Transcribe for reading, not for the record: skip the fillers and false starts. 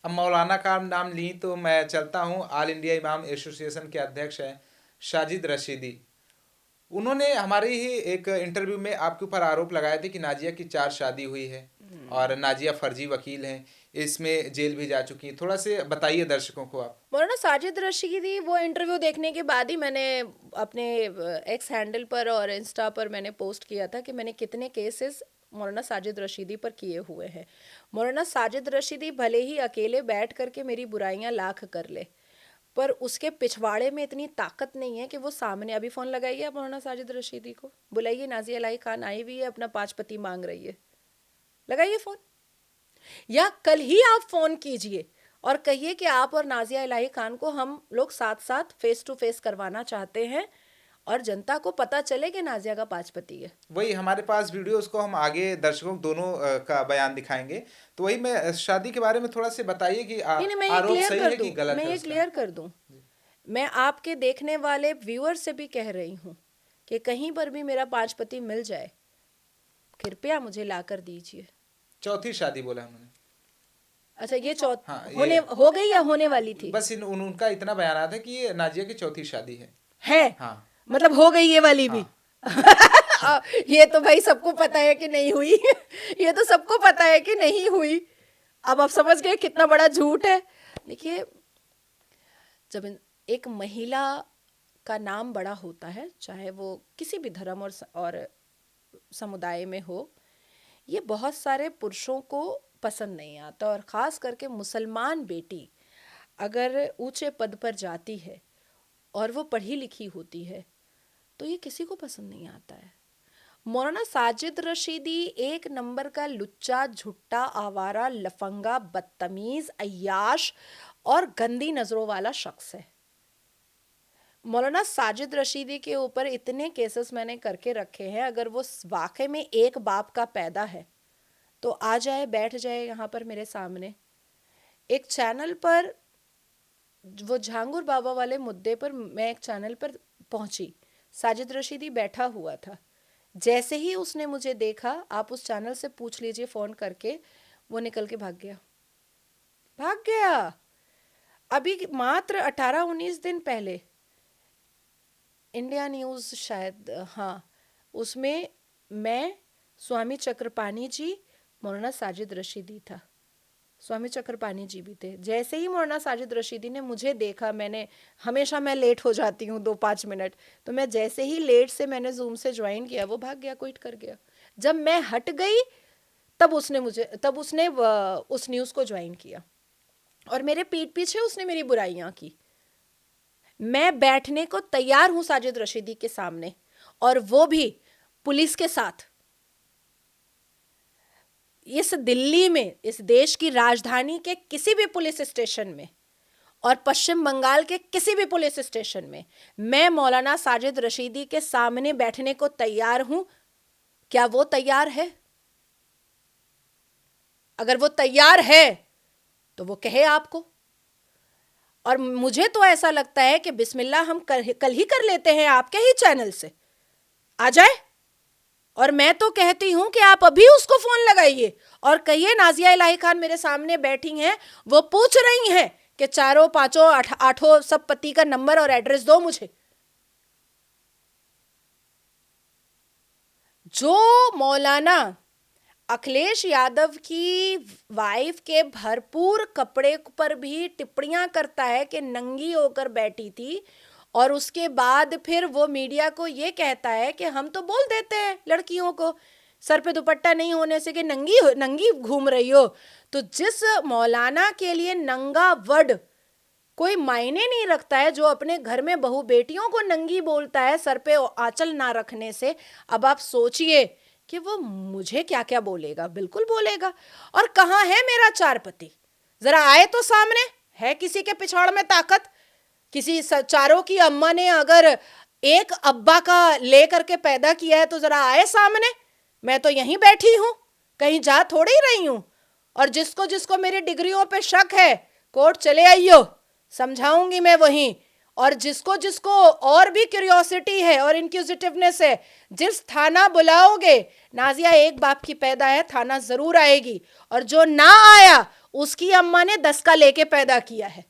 अब मौलाना का नाम ली तो मैं चलता हूँ, ऑल इंडिया इमाम एसोसिएशन के अध्यक्ष हैं साजिद रशीदी। उन्होंने हमारे ही एक इंटरव्यू में आपके ऊपर आरोप लगाए थे कि नाजिया की 4 शादी हुई है और नाजिया फर्जी वकील हैं, इसमें जेल भी जा चुकी हैं। थोड़ा से बताइए दर्शकों को आप। मौलाना साजिद रशीदी, वो इंटरव्यू देखने के बाद ही मैंने अपने एक्स हैंडल पर और इंस्टा पर मैंने पोस्ट किया था कि मैंने कितने केसेस मौलाना साजिद रशीदी पर किए हुए हैं। मौलाना साजिद रशीदी भले ही अकेले बैठ करके मेरी बुराइयां लाख कर ले, पर उसके पिछवाड़े में इतनी ताकत नहीं है कि वो सामने। अभी फ़ोन लगाइए आप मौलाना साजिद रशीदी को, बुलाइए, नाज़िया इलाही खान आई हुई है, अपना 5 पति मांग रही है, लगाइए फ़ोन। या कल ही आप फ़ोन कीजिए और कहिए कि आप और नाज़िया इलाही खान को हम लोग साथ साथ फेस टू फेस करवाना चाहते हैं और जनता को पता चले कि नाज़िया का 5 पति है। वही हमारे पास वीडियो, उसको हम आगे दर्शकों दोनों का बयान दिखाएंगे। तो वही मैं शादी के बारे में थोड़ा से बताइए कि नहीं नहीं, मैं ये आरोप क्लियर सही कर है दूं, कि गलत मैं है ये उसका। क्लियर कर दूं। मैं आपके देखने वाले व्यूअर से भी कह रही हूं कि कहीं पर भी मेरा 5 पति मिल जाए, कृपया मुझे ला कर दीजिए। चौथी शादी बोला उन्होंने। अच्छा, ये हाँ, होने ये हो गई या होने वाली थी? बस उनका इतना बयान आता है कि ये नाजिया की चौथी शादी है, हाँ। मतलब हो गई ये वाली भी? हाँ। ये तो भाई सबको पता है कि नहीं हुई। ये तो सबको पता है कि नहीं हुई। अब आप समझ गए कितना बड़ा झूठ है। देखिए, जब एक महिला का नाम बड़ा होता है, चाहे वो किसी भी धर्म और समुदाय में हो, ये बहुत सारे पुरुषों को पसंद नहीं आता। और ख़ास करके मुसलमान बेटी अगर ऊंचे पद पर जाती है और वो पढ़ी लिखी होती है तो ये किसी को पसंद नहीं आता है। मौलाना साजिद रशीदी एक नंबर का लुच्चा, झुट्टा, आवारा, लफंगा, बदतमीज, अय्याश और गंदी नज़रों वाला शख्स है। मौलाना साजिद रशीदी के ऊपर इतने केसेस मैंने करके रखे हैं। अगर वो वाकई में एक बाप का पैदा है तो आ जाए, बैठ जाए यहाँ पर मेरे सामने। एक चैनल पर, वो झांगुर बाबा वाले मुद्दे पर, मैं एक चैनल पर पहुंची, साजिद रशीदी बैठा हुआ था। जैसे ही उसने मुझे देखा, आप उस चैनल से पूछ लीजिए फ़ोन करके, वो निकल के भाग गया, भाग गया। अभी मात्र 18-19 दिन पहले इंडिया न्यूज़ शायद, हाँ, उसमें मैं, स्वामी चक्रपाणी जी, मौलाना साजिद रशीदी था। स्वामी चक्रपाणी जी भी थे। जैसे ही मौलाना साजिद रशीदी ने मुझे देखा, हमेशा मैं लेट हो जाती हूँ 2-5 मिनट, तो मैं जैसे ही लेट से मैंने जूम से ज्वाइन किया, वो भाग गया, क्विट कर गया। जब मैं हट गई तब उसने उस न्यूज़ को ज्वाइन किया और मेरे पीठ पीछे उसने मेरी बुराइयां की। मैं बैठने को तैयार हूं साजिद रशीदी के सामने, और वो भी पुलिस के साथ। इस दिल्ली में, इस देश की राजधानी के किसी भी पुलिस स्टेशन में और पश्चिम बंगाल के किसी भी पुलिस स्टेशन में मैं मौलाना साजिद रशीदी के सामने बैठने को तैयार हूं। क्या वो तैयार है? अगर वो तैयार है तो वो कहे आपको। और मुझे तो ऐसा लगता है कि बिस्मिल्लाह हम कल ही कर लेते हैं आपके ही चैनल से, आ जाए। और मैं तो कहती हूं कि आप अभी उसको फोन लगाइए और कहिए नाज़िया इलाही खान मेरे सामने बैठी हैं, वो पूछ रही हैं कि 4, 5, 8 सब पति का नंबर और एड्रेस दो मुझे। जो मौलाना अखिलेश यादव की वाइफ के भरपूर कपड़े पर भी टिप्पणियां करता है कि नंगी होकर बैठी थी, और उसके बाद फिर वो मीडिया को ये कहता है कि हम तो बोल देते हैं लड़कियों को सर पे दुपट्टा नहीं होने से कि नंगी घूम रही हो। तो जिस मौलाना के लिए नंगा वर्ड कोई मायने नहीं रखता है, जो अपने घर में बहू बेटियों को नंगी बोलता है सर पे आंचल ना रखने से, अब आप सोचिए कि वो मुझे क्या क्या बोलेगा। बिल्कुल बोलेगा। और कहाँ है मेरा 4 पति? जरा आए तो सामने। है किसी के पिछाड़ में ताकत? किसी चारों की अम्मा ने अगर एक अब्बा का ले करके पैदा किया है तो जरा आए सामने। मैं तो यहीं बैठी हूं, कहीं जा थोड़ी रही हूं। और जिसको जिसको मेरी डिग्रियों पे शक है, कोर्ट चले आइयो, समझाऊंगी मैं वहीं। और जिसको जिसको और भी क्यूरियोसिटी है और इंक्विजिटिवनेस है, जिस थाना बुलाओगे, नाजिया एक बाप की पैदा है, थाना जरूर आएगी। और जो ना आया उसकी अम्मा ने 10 का लेके पैदा किया है।